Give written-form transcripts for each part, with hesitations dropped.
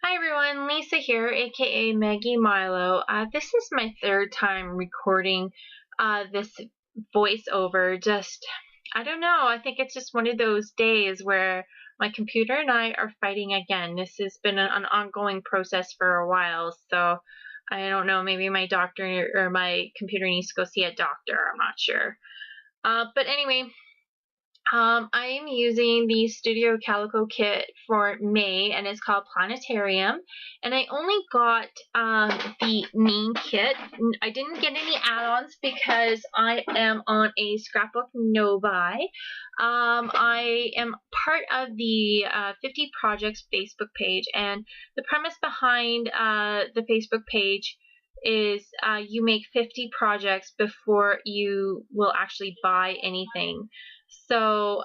Hi everyone, Lisa here, aka Maggie Milo. This is my third time recording this voiceover. I don't know, I think it's just one of those days where my computer and I are fighting again. This has been an ongoing process for a while, so I don't know, maybe my doctor or my computer needs to go see a doctor, I'm not sure. But anyway, I am using the Studio Calico kit for May, and it's called Planetarium. And I only got the main kit. I didn't get any add-ons because I am on a scrapbook no-buy. I am part of the 50 Projects Facebook page, and the premise behind the Facebook page is you make 50 projects before you will actually buy anything. So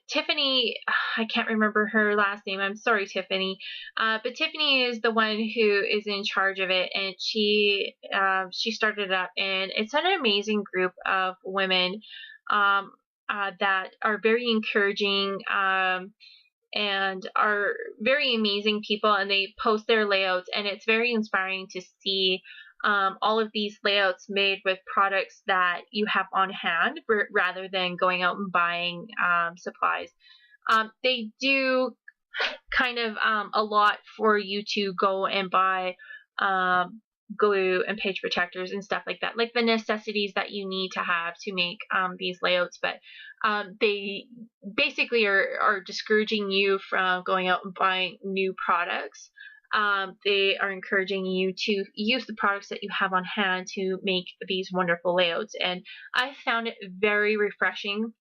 Tiffany, I can't remember her last name. I'm sorry, Tiffany. But Tiffany is the one who is in charge of it, and she started it up, and it's an amazing group of women that are very encouraging and are very amazing people, and they post their layouts, and it's very inspiring to see all of these layouts made with products that you have on hand rather than going out and buying supplies. They do kind of a lot for you to go and buy glue and page protectors and stuff like that, like the necessities that you need to have to make these layouts, but they basically are discouraging you from going out and buying new products. They are encouraging you to use the products that you have on hand to make these wonderful layouts, and I found it very refreshing.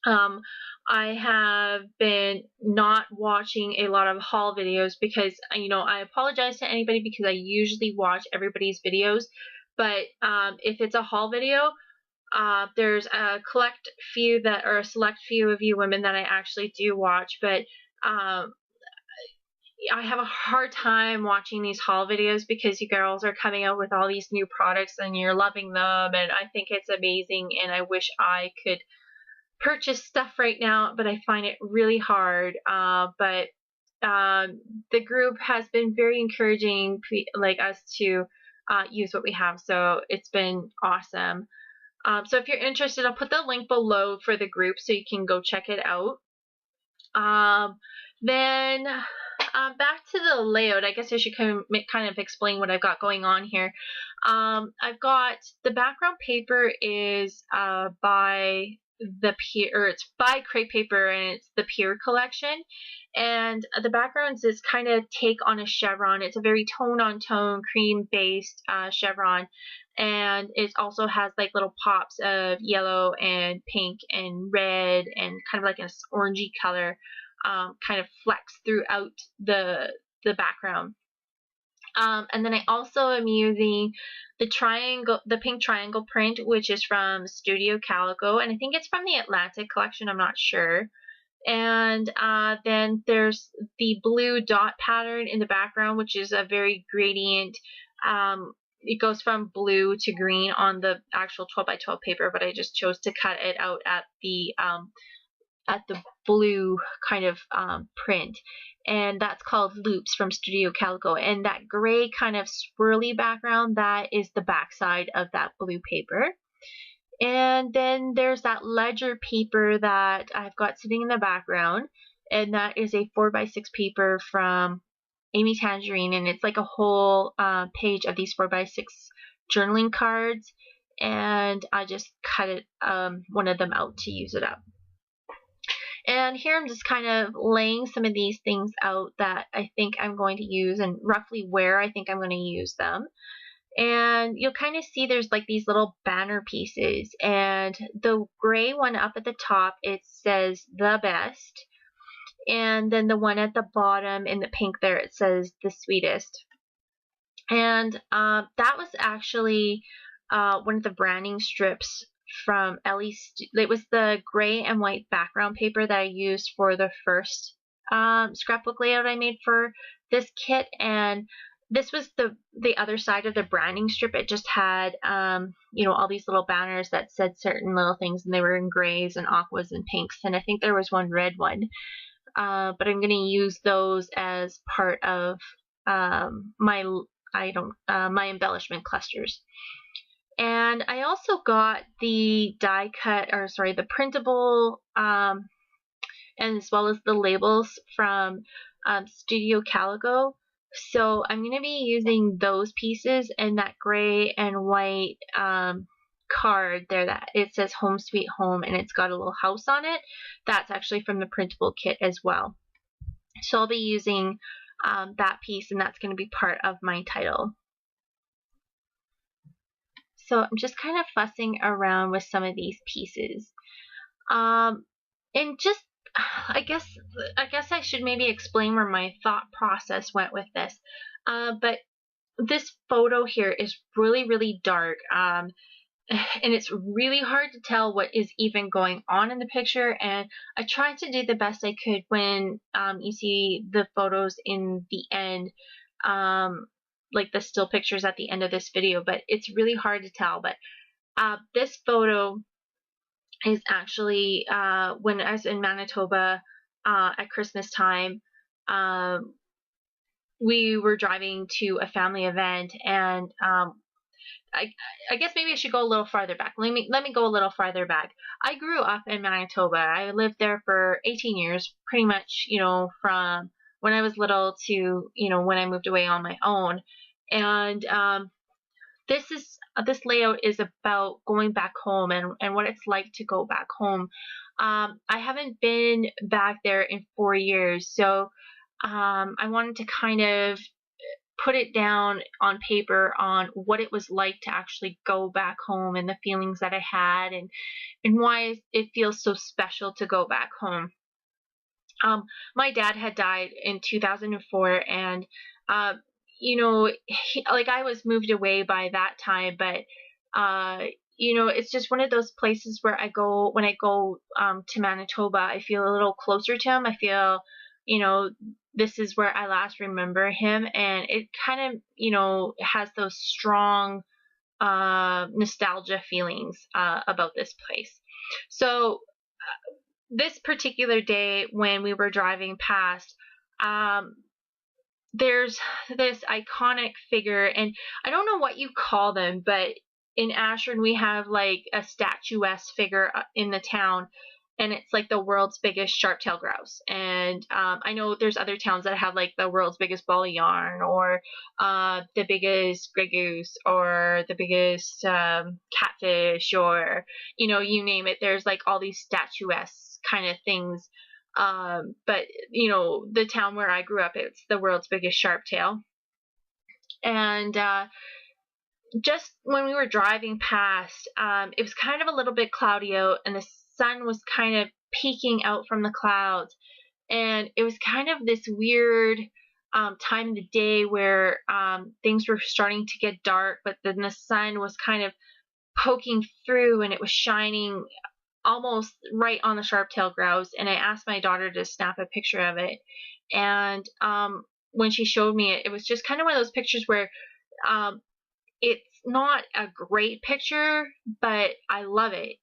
I have been not watching a lot of haul videos because, I apologize to anybody because I usually watch everybody's videos, but if it's a haul video, there's a select few of you women that I actually do watch, but I have a hard time watching these haul videos because you girls are coming out with all these new products and you're loving them, and I think it's amazing, and I wish I could purchase stuff right now, but I find it really hard. But the group has been very encouraging, like us, to use what we have, so it's been awesome. So if you're interested, I'll put the link below for the group so you can go check it out. Then back to the layout, I guess I should kind of explain what I've got going on here. I've got the background paper is by the Pier, it's by Crepe Paper, and it's the Pier collection. And the backgrounds is kind of take on a chevron. It's a very tone-on-tone, cream-based chevron, and it also has like little pops of yellow and pink and red and kind of like an orangey color, kind of flex throughout the background. And then I also am using the pink triangle print, which is from Studio Calico, and I think it's from the Atlantic collection, I'm not sure. And then there's the blue dot pattern in the background, which is a very gradient. It goes from blue to green on the actual 12 by 12 paper, but I just chose to cut it out at the blue kind of print, and that's called Loops from Studio Calico. And that gray kind of swirly background, that is the backside of that blue paper. And then there's that ledger paper that I've got sitting in the background, and that is a 4x6 paper from Amy Tangerine, and it's like a whole page of these 4x6 journaling cards, and I just cut one of them out to use it up. And here I'm just kind of laying some of these things out that I think I'm going to use and roughly where I think I'm going to use them. And you'll kind of see there's like these little banner pieces, and the gray one up at the top, it says the best, and then the one at the bottom in the pink there, it says the sweetest. And that was actually one of the branding strips from Ellie's. It was the gray and white background paper that I used for the first scrapbook layout I made for this kit, and this was the other side of the branding strip. It just had all these little banners that said certain little things, and they were in grays and aquas and pinks, and I think there was one red one. but I'm going to use those as part of my my embellishment clusters. And I also got the die cut, or sorry, the printable, and as well as the labels from Studio Calico. So I'm going to be using those pieces and that gray and white card there that it says Home Sweet Home and it's got a little house on it. That's actually from the printable kit as well. So I'll be using that piece, and that's going to be part of my title. So I'm just kind of fussing around with some of these pieces. And just, I guess I should maybe explain where my thought process went with this. But this photo here is really, really dark. And it's really hard to tell what is even going on in the picture, and I tried to do the best I could when you see the photos in the end, like the still pictures at the end of this video, but it's really hard to tell. But this photo is actually when I was in Manitoba at Christmas time. We were driving to a family event, and I guess maybe I should go a little farther back. Let me go a little farther back. I grew up in Manitoba. I lived there for 18 years, pretty much, from when I was little to, when I moved away on my own. And this layout is about going back home and what it's like to go back home. I haven't been back there in 4 years, so I wanted to kind of put it down on paper on what it was like to actually go back home and the feelings that I had, and why it feels so special to go back home. My dad had died in 2004, and like I was moved away by that time, but it's just one of those places where when I go to Manitoba, I feel a little closer to him. I feel, this is where I last remember him, and it kind of, has those strong nostalgia feelings about this place. So this particular day when we were driving past, there's this iconic figure, and I don't know what you call them, but in Ashland we have like a statuesque figure in the town, and it's like the world's biggest sharp-tailed grouse. And I know there's other towns that have like the world's biggest ball of yarn, or the biggest gray goose, or the biggest catfish, or you name it. There's like all these statuesque kind of things. But the town where I grew up, it's the world's biggest sharp-tail. And just when we were driving past, it was kind of a little bit cloudy out, and the sun was kind of peeking out from the clouds, and it was kind of this weird time of the day where things were starting to get dark, but then the sun was kind of poking through, and it was shining almost right on the sharp-tailed grouse. And I asked my daughter to snap a picture of it, and when she showed me it, it was just kind of one of those pictures where it's not a great picture, but I love it.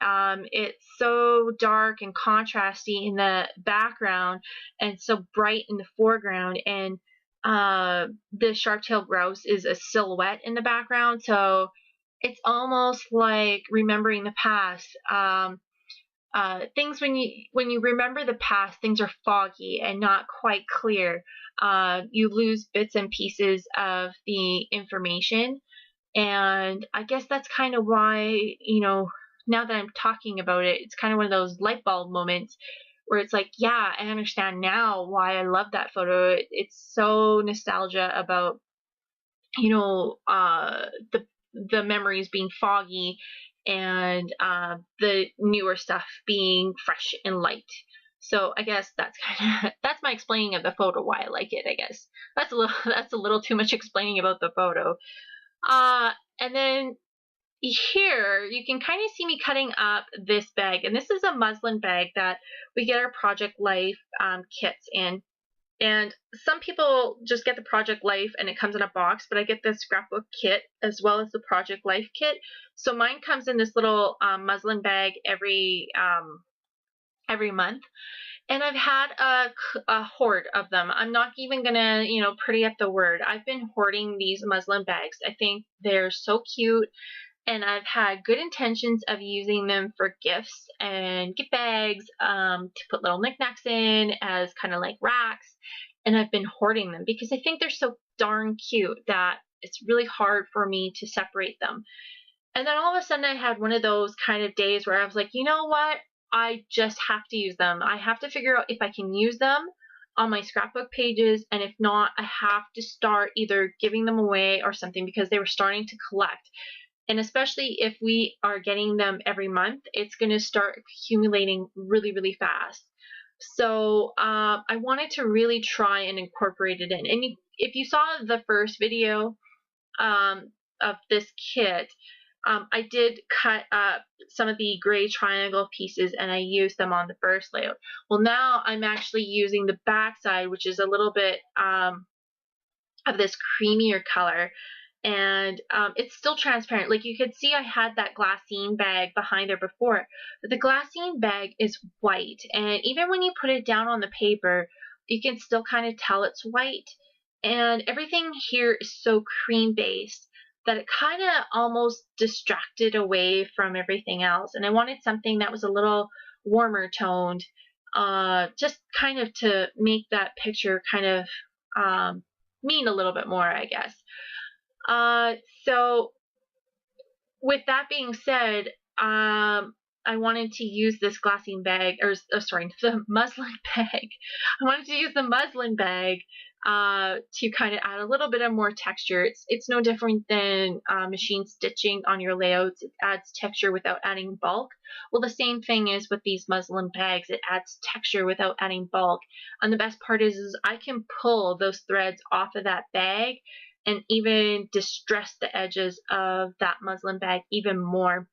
It's so dark and contrasty in the background, and so bright in the foreground, and the sharp-tailed grouse is a silhouette in the background, so it's almost like remembering the past. Things, when you remember the past, things are foggy and not quite clear. You lose bits and pieces of the information. And I guess that's kind of why, now that I'm talking about it, it's kind of one of those light bulb moments where it's like, yeah, I understand now why I love that photo. It's so nostalgia about, the memories being foggy, and the newer stuff being fresh and light. So I guess that's kind of that's my explaining of the photo, why I like it. I guess that's a little too much explaining about the photo. And then here you can kind of see me cutting up this bag, and this is a muslin bag that we get our Project Life kits in. And some people just get the Project Life and it comes in a box, but I get the scrapbook kit as well as the Project Life kit. So mine comes in this little muslin bag every month. And I've had a hoard of them. I'm not even gonna, pretty up the word. I've been hoarding these muslin bags. I think they're so cute, and I've had good intentions of using them for gifts and gift bags, to put little knickknacks in as kind of like racks. And I've been hoarding them because I think they're so darn cute that it's really hard for me to separate them. And then all of a sudden I had one of those kind of days where I was like, you know what? I just have to use them. I have to figure out if I can use them on my scrapbook pages, and if not, I have to start either giving them away or something, because they were starting to collect. And especially if we are getting them every month, it's going to start accumulating really, really fast. So I wanted to really try and incorporate it in. And if you saw the first video of this kit, I did cut up some of the gray triangle pieces and I used them on the first layout. Well, now I'm actually using the back side, which is a little bit of this creamier color, and it's still transparent. Like, you could see I had that glassine bag behind there before, but the glassine bag is white, and even when you put it down on the paper, you can still kind of tell it's white. And everything here is so cream based that it kind of almost distracted away from everything else, and I wanted something that was a little warmer toned, just kind of to make that picture kind of mean a little bit more, I guess. So with that being said, I wanted to use this glassine bag, or sorry, the muslin bag. I wanted to use the muslin bag to kind of add a little bit of more texture. It's no different than machine stitching on your layouts. It adds texture without adding bulk. Well, the same thing is with these muslin bags. It adds texture without adding bulk. And the best part is I can pull those threads off of that bag and even distress the edges of that muslin bag even more.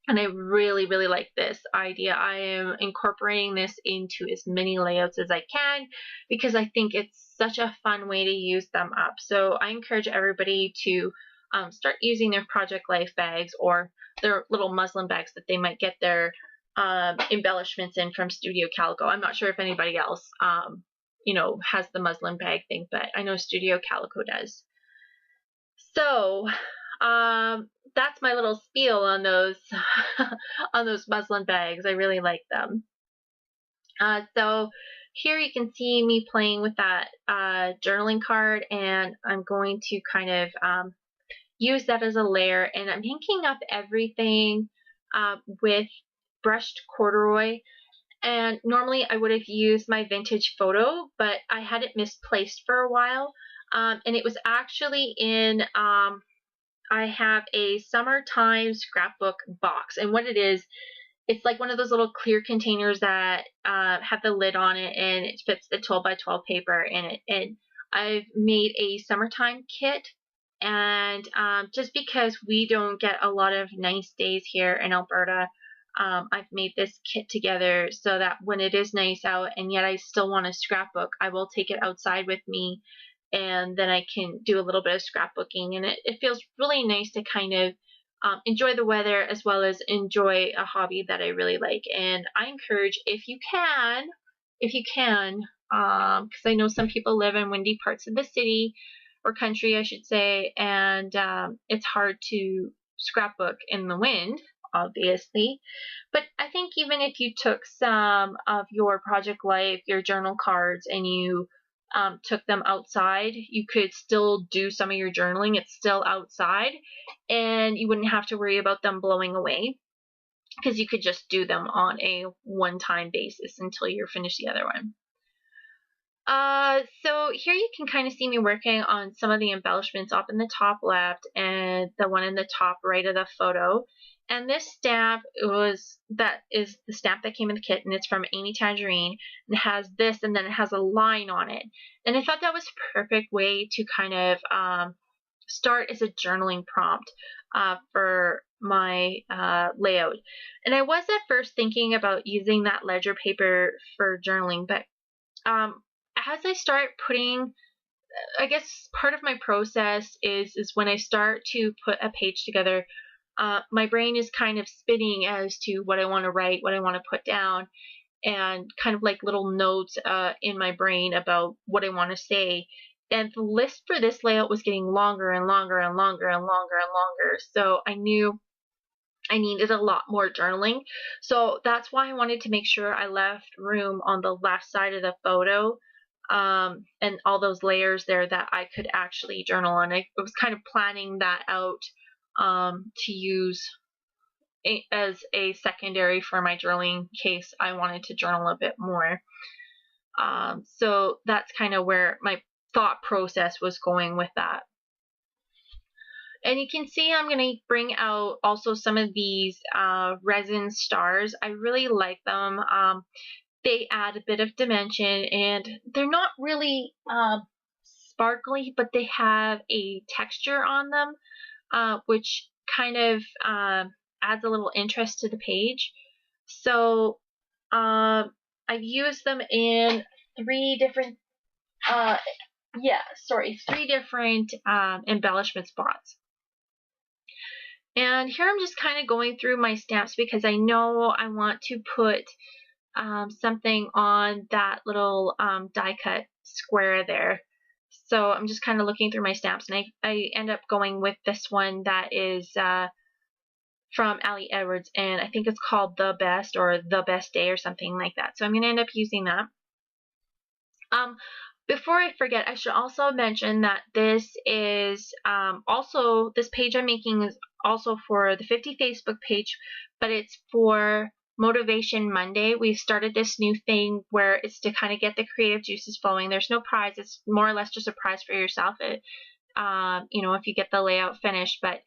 And I really, really like this idea. I am incorporating this into as many layouts as I can because I think it's such a fun way to use them up. So I encourage everybody to start using their Project Life bags or their little muslin bags that they might get their embellishments in from Studio Calico. I'm not sure if anybody else, has the muslin bag thing, but I know Studio Calico does. So that's my little spiel on those on those muslin bags. I really like them. So here you can see me playing with that journaling card, and I'm going to kind of use that as a layer, and I'm inking up everything with brushed corduroy. And normally I would have used my vintage photo, but I had it misplaced for a while. And it was actually in, I have a summertime scrapbook box. And what it is, it's like one of those little clear containers that have the lid on it, and it fits the 12 by 12 paper in it. And I've made a summertime kit. And just because we don't get a lot of nice days here in Alberta, I've made this kit together so that when it is nice out and yet I still want a scrapbook, I will take it outside with me, and then I can do a little bit of scrapbooking. And it feels really nice to kind of enjoy the weather as well as enjoy a hobby that I really like. And I encourage, if you can, because I know some people live in windy parts of the city or country, I should say, and it's hard to scrapbook in the wind, obviously. But I think even if you took some of your Project Life, your journal cards, and you took them outside, you could still do some of your journaling. It's still outside, and you wouldn't have to worry about them blowing away because you could just do them on a one-time basis until you're finished the other one. So here you can kind of see me working on some of the embellishments up in the top left and the one in the top right of the photo. And this stamp is the stamp that came in the kit, and it's from Amy Tangerine. And it has this, and then it has a line on it. And I thought that was a perfect way to kind of start as a journaling prompt for my layout. And I was at first thinking about using that ledger paper for journaling, but as I start putting, I guess part of my process is when I start to put a page together, my brain is kind of spinning as to what I want to write, what I want to put down. and kind of like little notes in my brain about what I want to say. And the list for this layout was getting longer and longer and longer and longer and longer. So I knew I needed a lot more journaling. So that's why I wanted to make sure I left room on the left side of the photo, and all those layers there that I could actually journal on. I was kind of planning that out to use as a secondary for my journaling in case I wanted to journal a bit more. So that's kind of where my thought process was going with that. And you can see I'm going to bring out also some of these resin stars. I really like them. They add a bit of dimension, and they're not really sparkly, but they have a texture on them, which kind of adds a little interest to the page. So I've used them in three different embellishment spots. And here I'm just kind of going through my stamps because I know I want to put something on that little die cut square there. So I'm just kind of looking through my stamps, and I end up going with this one that is from Ali Edwards, and I think it's called The Best or The Best Day or something like that. So I'm going to end up using that. Before I forget, I should also mention that this is also, this page I'm making is also for the 50 Facebook page, but it's for Motivation Monday. We've started this new thing where it's to kind of get the creative juices flowing. There's no prize. It's more or less just a prize for yourself, you know, if you get the layout finished. But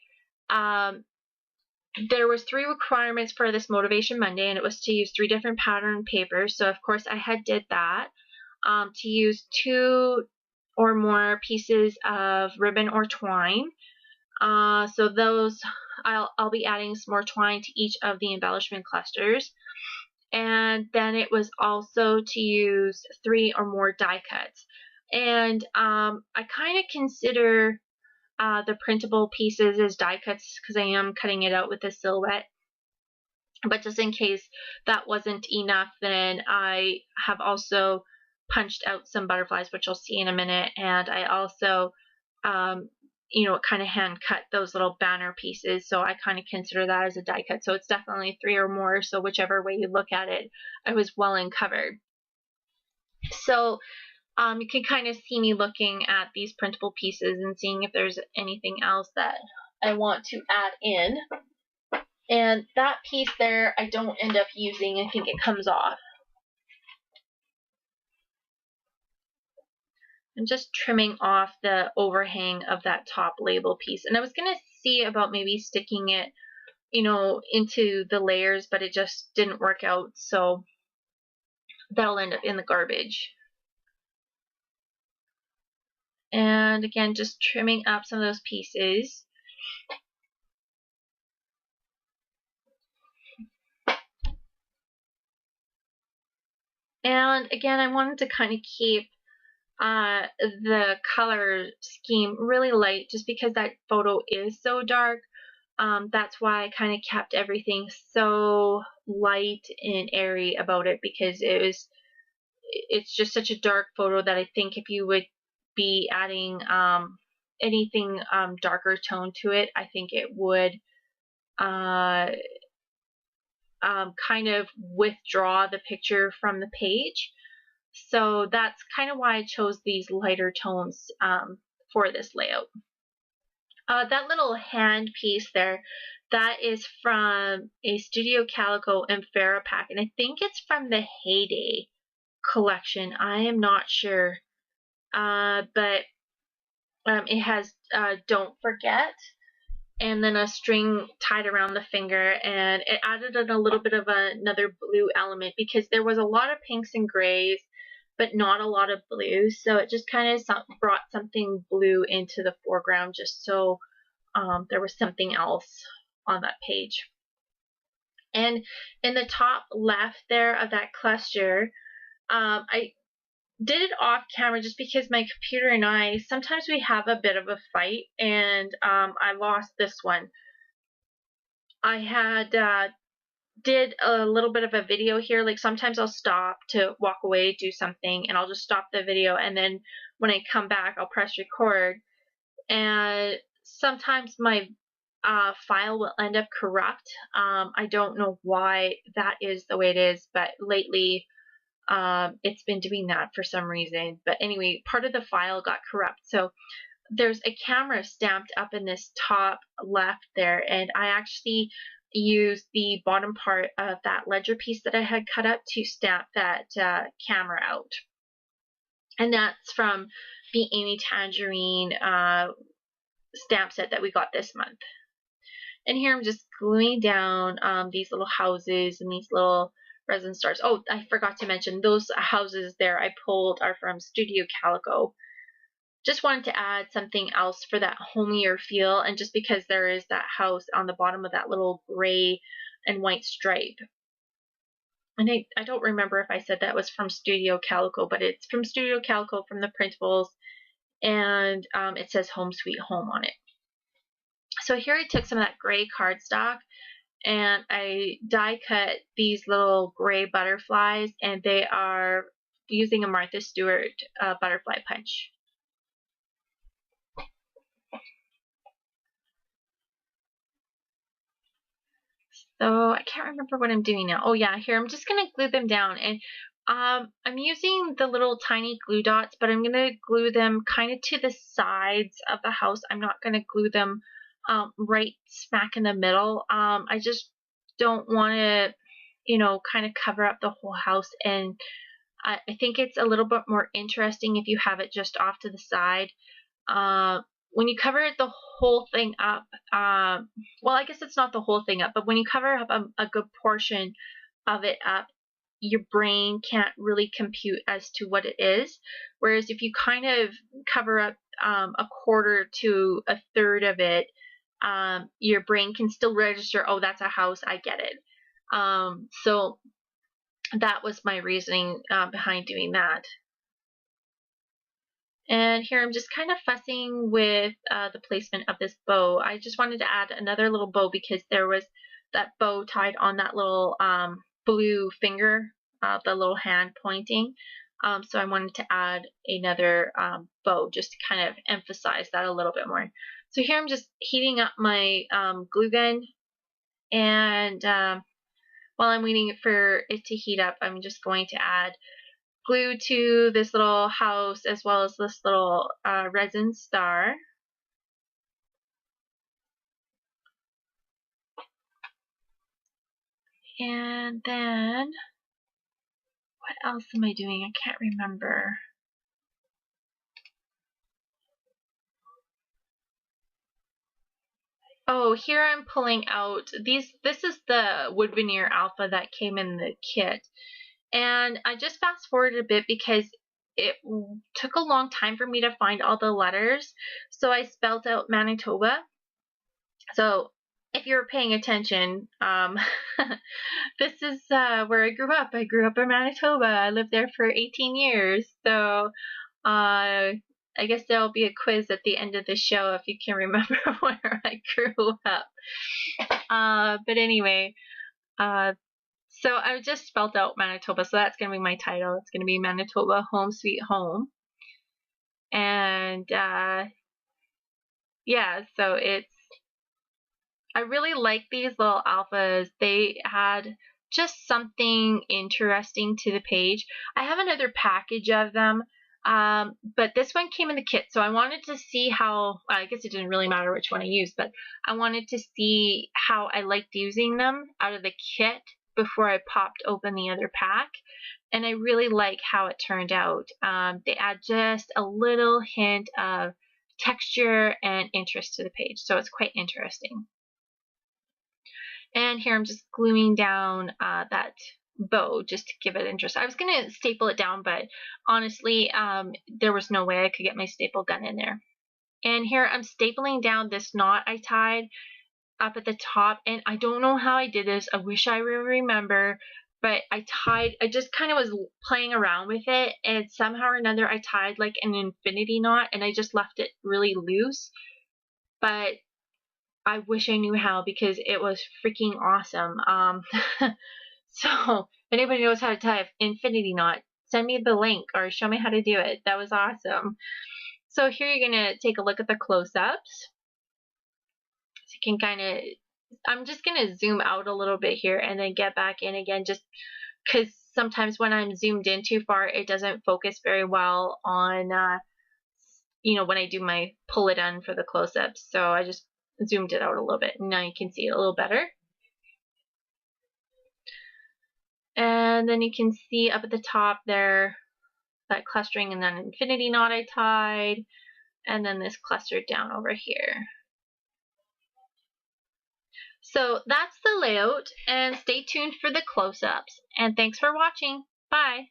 there was 3 requirements for this Motivation Monday, and it was to use 3 different pattern papers. So, of course, I had did that. To use 2 or more pieces of ribbon or twine. So those, I'll be adding some more twine to each of the embellishment clusters. And then it was also to use 3 or more die cuts. And I kind of consider the printable pieces as die cuts because I am cutting it out with a silhouette. But just in case that wasn't enough, then I have also punched out some butterflies, which you'll see in a minute, and I also you know, kind of hand cut those little banner pieces, so I kind of consider that as a die cut. So it's definitely 3 or more, so whichever way you look at it, I was well and covered. So you can kind of see me looking at these printable pieces and seeing if there's anything else that I want to add in. And that piece there I don't end up using. I think it comes off. I'm just trimming off the overhang of that top label piece. And I was going to see about maybe sticking it, you know, into the layers, but it just didn't work out. So that'll end up in the garbage. And again, just trimming up some of those pieces. And again, I wanted to kind of keep the color scheme really light just because that photo is so dark. That's why I kind of kept everything so light and airy about it, because it's just such a dark photo that I think if you would be adding anything darker tone to it, I think it would kind of withdraw the picture from the page. So that's kind of why I chose these lighter tones for this layout. That little hand piece there, that is from a Studio Calico and Farrah pack, and I think it's from the Heyday collection. I am not sure, but it has Don't Forget, and then a string tied around the finger, and it added in a little bit of another blue element because there was a lot of pinks and grays, but not a lot of blue, so it just kind of brought something blue into the foreground just so there was something else on that page. And in the top left there of that cluster, I did it off camera just because my computer and I, sometimes we have a bit of a fight, and I lost this one. I had did a little bit of a video here. Like sometimes I'll stop to walk away, do something, and I'll just stop the video, and then when I come back, I'll press record. And sometimes my file will end up corrupt. I don't know why that is the way it is, but lately it's been doing that for some reason. But anyway, part of the file got corrupt. So there's a camera stamped up in this top left there, and I actually used the bottom part of that ledger piece that I had cut up to stamp that camera out. And that's from the Amy Tangerine stamp set that we got this month. And here I'm just gluing down these little houses and these little resin stars. Oh, I forgot to mention, those houses there I pulled are from Studio Calico. Just wanted to add something else for that homier feel, and just because there is that house on the bottom of that little gray and white stripe. And I don't remember if I said that was from Studio Calico, but it's from Studio Calico, from the printables, and it says Home Sweet Home on it. So here I took some of that gray cardstock and I die cut these little gray butterflies, and they are using a Martha Stewart butterfly punch. So I can't remember what I'm doing now. Oh yeah, here I'm just going to glue them down, and I'm using the little tiny glue dots, but I'm going to glue them kind of to the sides of the house. I'm not going to glue them right smack in the middle. I just don't want to, you know, kind of cover up the whole house, and I think it's a little bit more interesting if you have it just off to the side. When you cover the whole thing up, well, I guess it's not the whole thing up, but when you cover up a good portion of it up, your brain can't really compute as to what it is. Whereas if you kind of cover up a quarter to a third of it, your brain can still register, oh, that's a house, I get it. So that was my reasoning behind doing that. And here I'm just kind of fussing with the placement of this bow. I just wanted to add another little bow because there was that bow tied on that little blue finger, the little hand pointing. So I wanted to add another bow just to kind of emphasize that a little bit more. So here I'm just heating up my glue gun, and while I'm waiting for it to heat up, I'm just going to add glue to this little house as well as this little resin star. And then, what else am I doing? I can't remember. Oh, here I'm pulling out these. This is the wood veneer alpha that came in the kit. And I just fast forwarded a bit because it took a long time for me to find all the letters. So I spelled out Manitoba. So if you're paying attention, this is where I grew up. I grew up in Manitoba. I lived there for 18 years. So I guess there'll be a quiz at the end of the show if you can remember where I grew up. But anyway, so I just spelled out Manitoba. So that's going to be my title. It's going to be Manitoba Home Sweet Home. And yeah, so I really like these little alphas. They add just something interesting to the page. I have another package of them, but this one came in the kit, so I wanted to see how, I guess it didn't really matter which one I used, but I wanted to see how I liked using them out of the kit before I popped open the other pack, and I really like how it turned out. They add just a little hint of texture and interest to the page, so it's quite interesting. And here I'm just gluing down that bow just to give it interest. I was going to staple it down, but honestly, there was no way I could get my staple gun in there. And here I'm stapling down this knot I tied up at the top, and I don't know how I did this. I wish I remember, but I just kind of was playing around with it, and somehow or another I tied like an infinity knot, and I just left it really loose. But I wish I knew how because it was freaking awesome. So if anybody knows how to tie an infinity knot, send me the link or show me how to do it. That was awesome. So here you're going to take a look at the close-ups. So you can kind of, I'm just going to zoom out a little bit here and then get back in again, just because sometimes when I'm zoomed in too far, it doesn't focus very well on, when I do my pull it in for the close-ups. So I just zoomed it out a little bit. Now you can see it a little better. And then you can see up at the top there, that clustering and then infinity knot I tied, and then this clustered down over here. So that's the layout, and stay tuned for the close-ups. And thanks for watching. Bye.